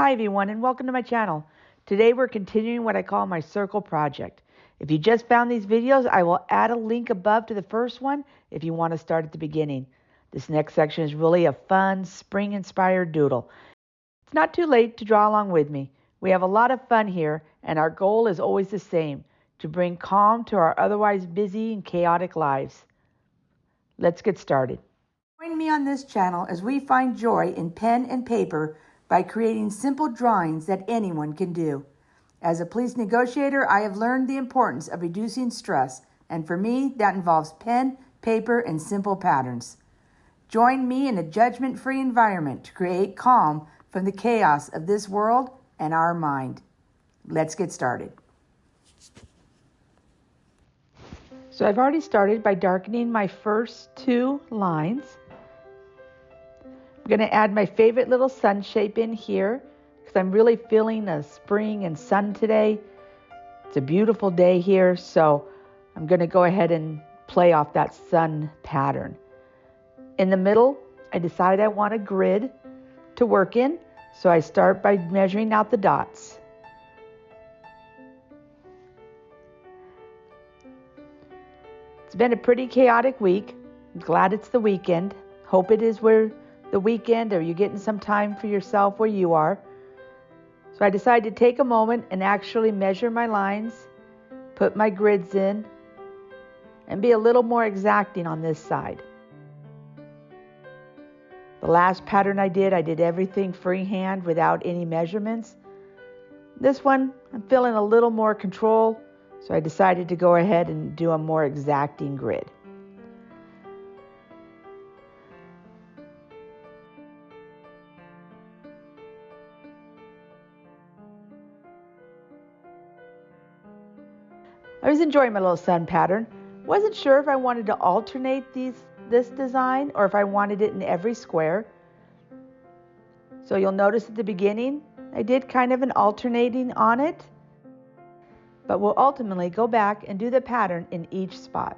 Hi everyone and welcome to my channel. Today we're continuing what I call my circle project. If you just found these videos, I will add a link above to the first one if you want to start at the beginning. This next section is really a fun, spring-inspired doodle. It's not too late to draw along with me. We have a lot of fun here and our goal is always the same, to bring calm to our otherwise busy and chaotic lives. Let's get started. Join me on this channel as we find joy in pen and paper by creating simple drawings that anyone can do. As a police negotiator, I have learned the importance of reducing stress, and for me, that involves pen, paper, and simple patterns. Join me in a judgment-free environment to create calm from the chaos of this world and our mind. Let's get started. So I've already started by darkening my first two lines. I'm going to add my favorite little sun shape in here because I'm really feeling a spring and sun today. It's a beautiful day here, so I'm going to go ahead and play off that sun pattern. In the middle, I decide I want a grid to work in, so I start by measuring out the dots. It's been a pretty chaotic week. I'm glad it's the weekend. Hope it is where the weekend or you're getting some time for yourself where you are. So I decided to take a moment and actually measure my lines, put my grids in, and be a little more exacting on this side. The last pattern I did everything freehand without any measurements. This one, I'm feeling a little more control, so I decided to go ahead and do a more exacting grid. I was enjoying my little sun pattern. Wasn't sure if I wanted to alternate this design or if I wanted it in every square. So you'll notice at the beginning, I did kind of an alternating on it, but we'll ultimately go back and do the pattern in each spot.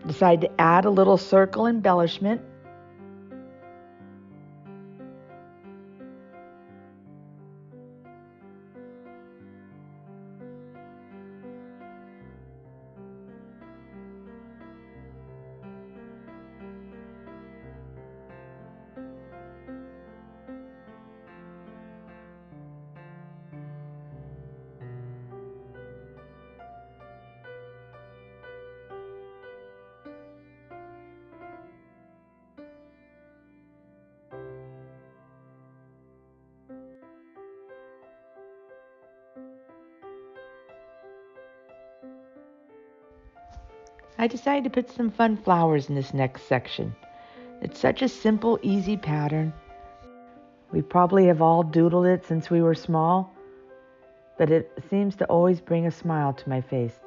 Decide to add a little circle embellishment. I decided to put some fun flowers in this next section. It's such a simple, easy pattern. We probably have all doodled it since we were small, but it seems to always bring a smile to my face.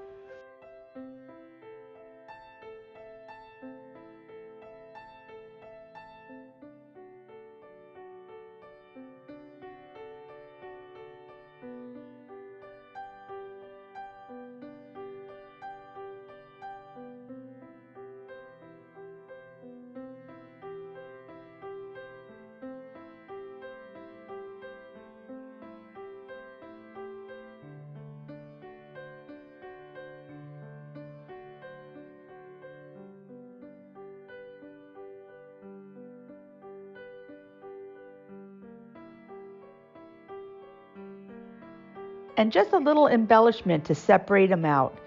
and just a little embellishment to separate them out.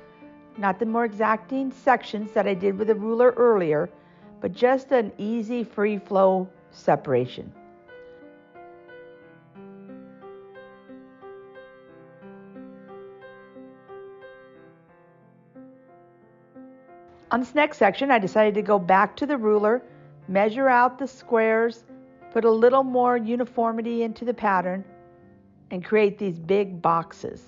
Not the more exacting sections that I did with a ruler earlier, but just an easy free flow separation. On this next section, I decided to go back to the ruler, measure out the squares, put a little more uniformity into the pattern, and create these big boxes.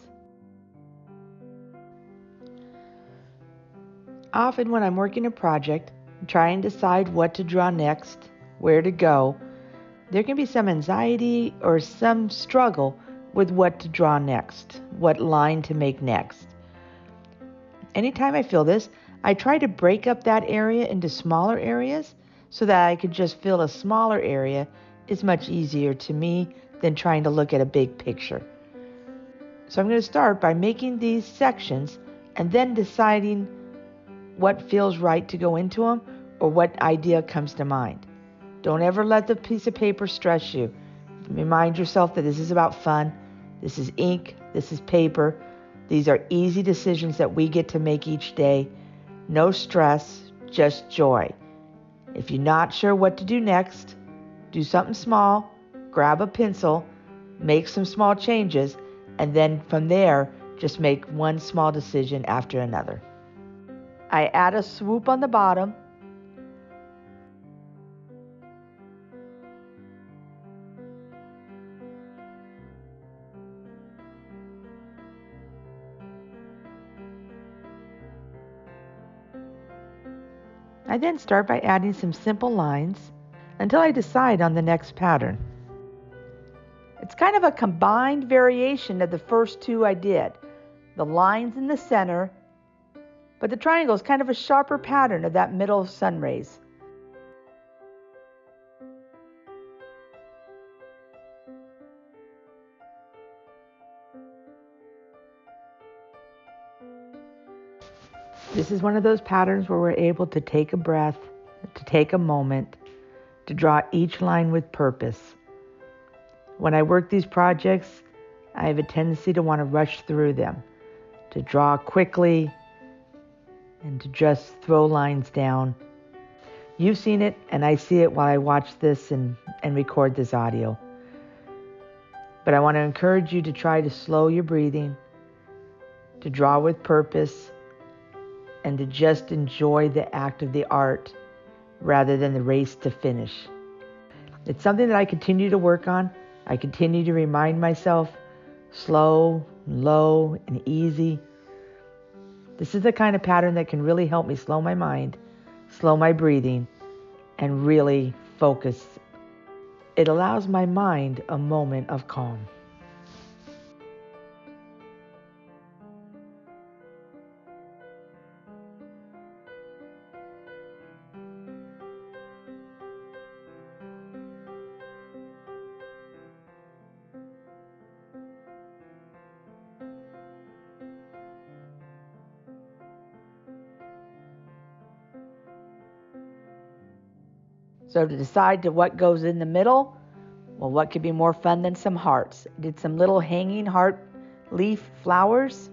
Often when I'm working a project, trying to decide what to draw next, where to go, there can be some anxiety or some struggle with what to draw next, what line to make next. Anytime I feel this, I try to break up that area into smaller areas so that I could just fill a smaller area is much easier to me than trying to look at a big picture. So I'm going to start by making these sections and then deciding what feels right to go into them or what idea comes to mind. Don't ever let the piece of paper stress you. Remind yourself that this is about fun. This is ink. This is paper. These are easy decisions that we get to make each day. No stress, just joy. If you're not sure what to do next, do something small, grab a pencil, make some small changes, and then from there, just make one small decision after another. I add a swoop on the bottom. I then start by adding some simple lines until I decide on the next pattern. It's kind of a combined variation of the first two I did. The lines in the center, but the triangle is kind of a sharper pattern of that middle sun rays. This is one of those patterns where we're able to take a breath, to take a moment, to draw each line with purpose. When I work these projects, I have a tendency to want to rush through them, to draw quickly, and to just throw lines down. You've seen it, and I see it while I watch this and record this audio. But I want to encourage you to try to slow your breathing, to draw with purpose, and to just enjoy the act of the art rather than the race to finish. It's something that I continue to work on. I continue to remind myself, slow, low, and easy. This is the kind of pattern that can really help me slow my mind, slow my breathing, and really focus. It allows my mind a moment of calm. So to decide to what goes in the middle, well, what could be more fun than some hearts? I did some little hanging heart leaf flowers.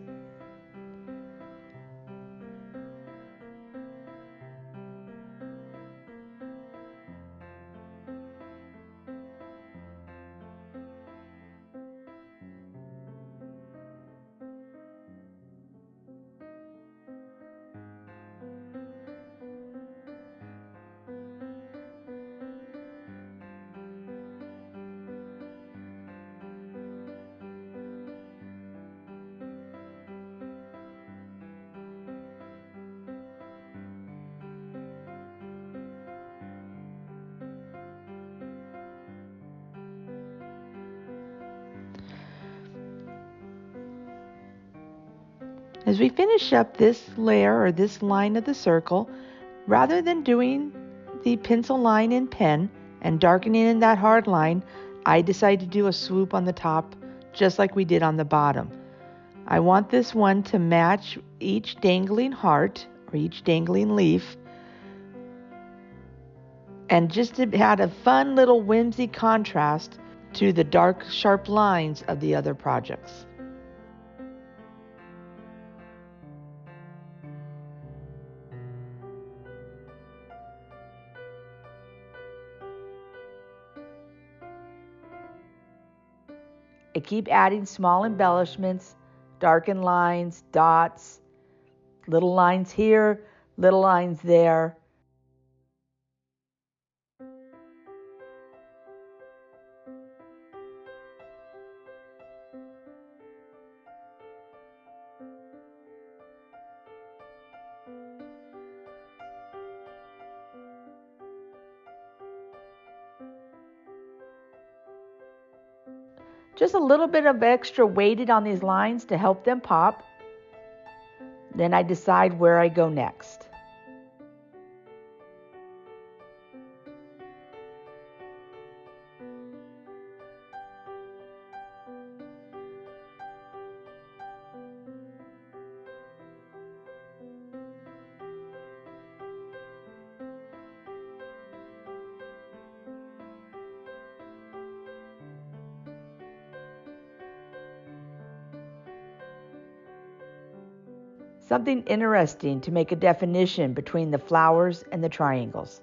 As we finish up this layer or this line of the circle, rather than doing the pencil line in pen and darkening in that hard line, I decided to do a swoop on the top just like we did on the bottom. I want this one to match each dangling heart or each dangling leaf, and just to add a fun little whimsy contrast to the dark, sharp lines of the other projects. I keep adding small embellishments, darkened lines, dots, little lines here, little lines there. Just a little bit of extra weighted on these lines to help them pop. Then I decide where I go next. Something interesting to make a definition between the flowers and the triangles.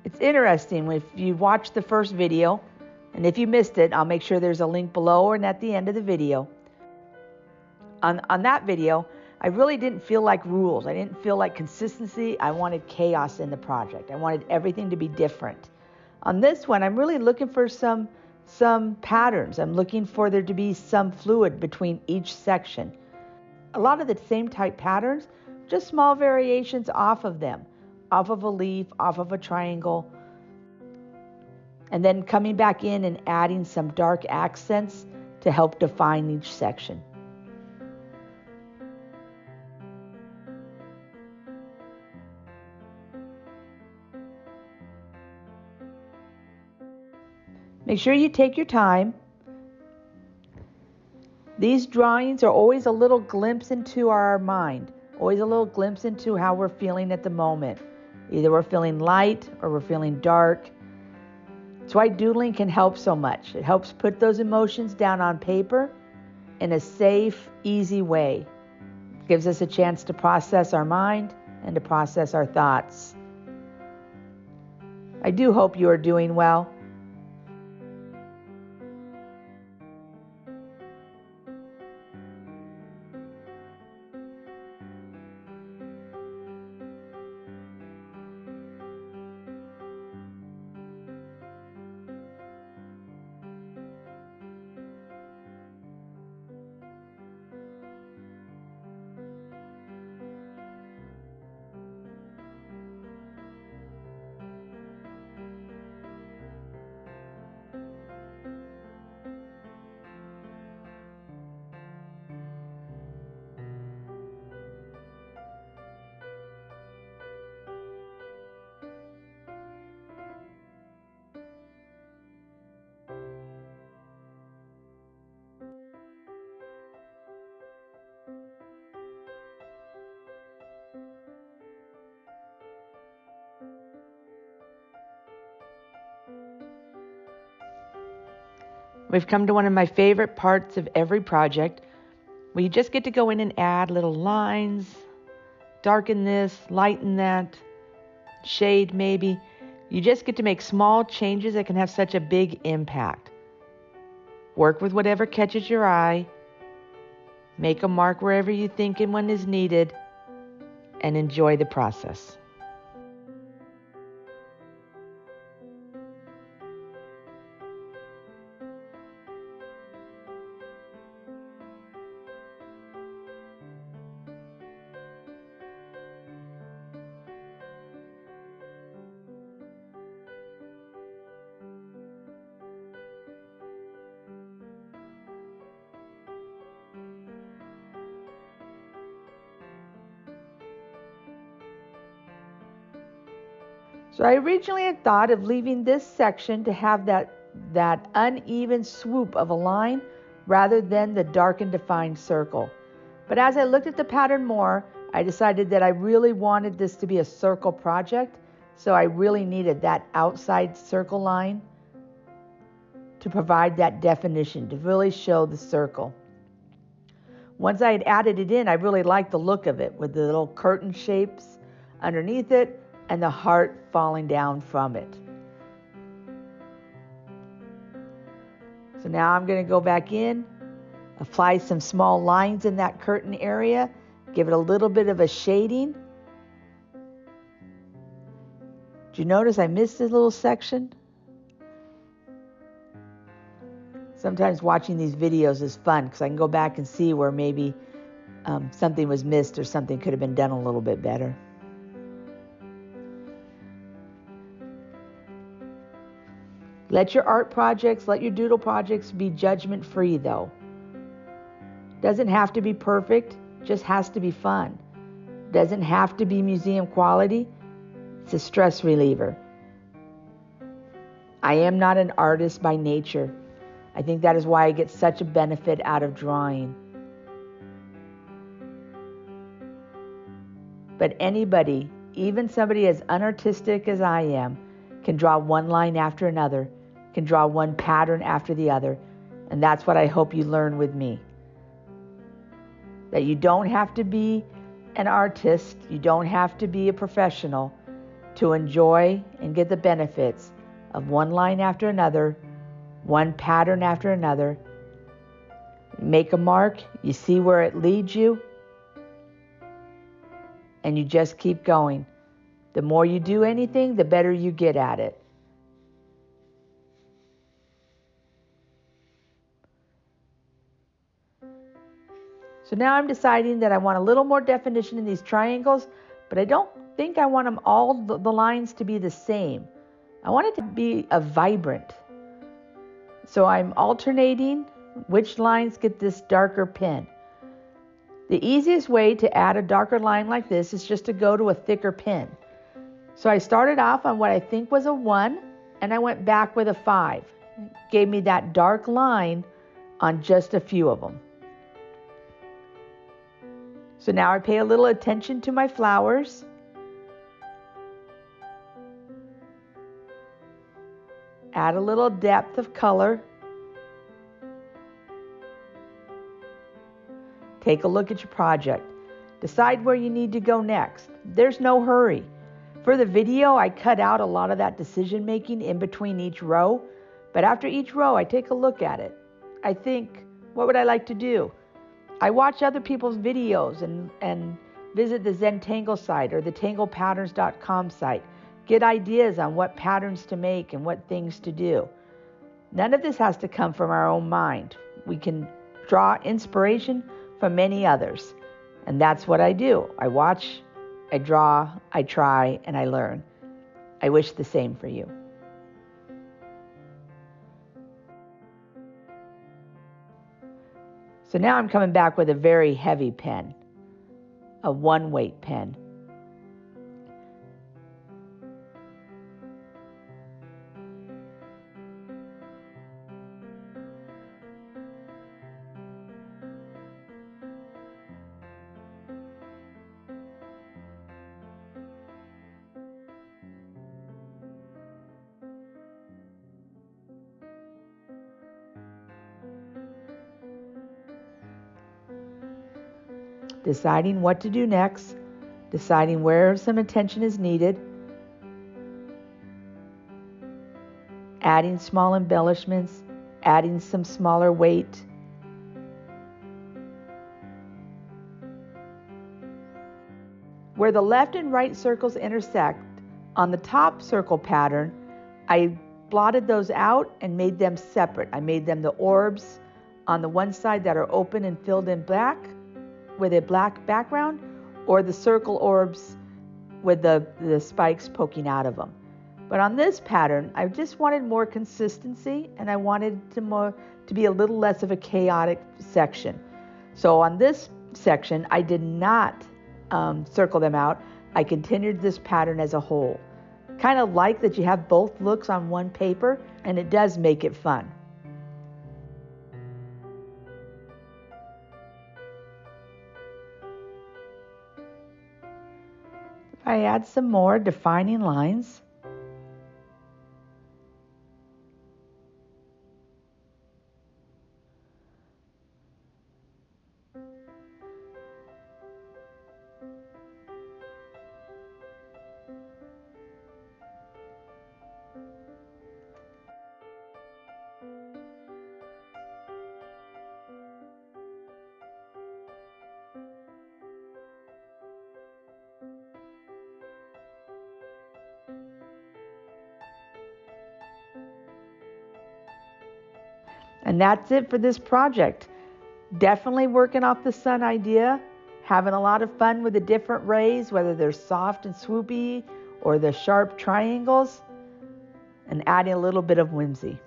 It's interesting if you watched the first video, and if you missed it, I'll make sure there's a link below and at the end of the video. On that video, I really didn't feel like rules. I didn't feel like consistency. I wanted chaos in the project. I wanted everything to be different. On this one, I'm really looking for some patterns. I'm looking for there to be some fluid between each section. A lot of the same type patterns, just small variations off of them, off of a leaf, off of a triangle, and then coming back in and adding some dark accents to help define each section. Make sure you take your time. These drawings are always a little glimpse into our mind, always a little glimpse into how we're feeling at the moment. Either we're feeling light or we're feeling dark. That's why doodling can help so much. It helps put those emotions down on paper in a safe, easy way. It gives us a chance to process our mind and to process our thoughts. I do hope you are doing well. We've come to one of my favorite parts of every project, where you just get to go in and add little lines, darken this, lighten that, shade maybe. You just get to make small changes that can have such a big impact. Work with whatever catches your eye, make a mark wherever you think and when is needed, and enjoy the process. So I originally had thought of leaving this section to have that uneven swoop of a line rather than the dark and defined circle. But as I looked at the pattern more, I decided that I really wanted this to be a circle project, so I really needed that outside circle line to provide that definition, to really show the circle. Once I had added it in, I really liked the look of it with the little curtain shapes underneath it, and the heart falling down from it. So now I'm going to go back in, apply some small lines in that curtain area, give it a little bit of a shading. Did you notice I missed this little section? Sometimes watching these videos is fun because I can go back and see where maybe something was missed or something could have been done a little bit better. Let your art projects, let your doodle projects be judgment free though. Doesn't have to be perfect, just has to be fun. Doesn't have to be museum quality, it's a stress reliever. I am not an artist by nature. I think that is why I get such a benefit out of drawing. But anybody, even somebody as unartistic as I am, can draw one line after another, can draw one pattern after the other. And that's what I hope you learn with me. That you don't have to be an artist, you don't have to be a professional to enjoy and get the benefits of one line after another, one pattern after another. Make a mark, you see where it leads you, and you just keep going. The more you do anything, the better you get at it. So now I'm deciding that I want a little more definition in these triangles, but I don't think I want them all the lines to be the same. I want it to be a vibrant. So I'm alternating which lines get this darker pen. The easiest way to add a darker line like this is just to go to a thicker pen. So I started off on what I think was a 1, and I went back with a 5. It gave me that dark line on just a few of them. So now I pay a little attention to my flowers. Add a little depth of color. Take a look at your project. Decide where you need to go next. There's no hurry. For the video, I cut out a lot of that decision making in between each row, but after each row, I take a look at it. I think, what would I like to do? I watch other people's videos and visit the Zentangle site or the tanglepatterns.com site. Get ideas on what patterns to make and what things to do. None of this has to come from our own mind. We can draw inspiration from many others. And that's what I do. I watch, I draw, I try, and I learn. I wish the same for you. So now I'm coming back with a very heavy pen, a 1-weight pen. Deciding what to do next, deciding where some attention is needed, adding small embellishments, adding some smaller weight. Where the left and right circles intersect, on the top circle pattern, I blotted those out and made them separate. I made them the orbs on the one side that are open and filled in black with a black background, or the circle orbs with the spikes poking out of them. But on this pattern, I just wanted more consistency, and I wanted to be a little less of a chaotic section. So on this section, I did not circle them out. I continued this pattern as a whole. Kind of like that you have both looks on one paper, and it does make it fun. I add some more defining lines. And that's it for this project. Definitely working off the sun idea, having a lot of fun with the different rays, whether they're soft and swoopy or the sharp triangles, and adding a little bit of whimsy.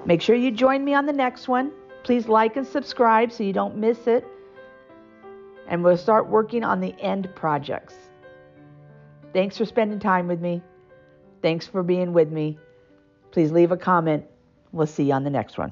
Make sure you join me on the next one. Please like and subscribe so you don't miss it. And we'll start working on the end projects. Thanks for spending time with me. Thanks for being with me. Please leave a comment. We'll see you on the next one.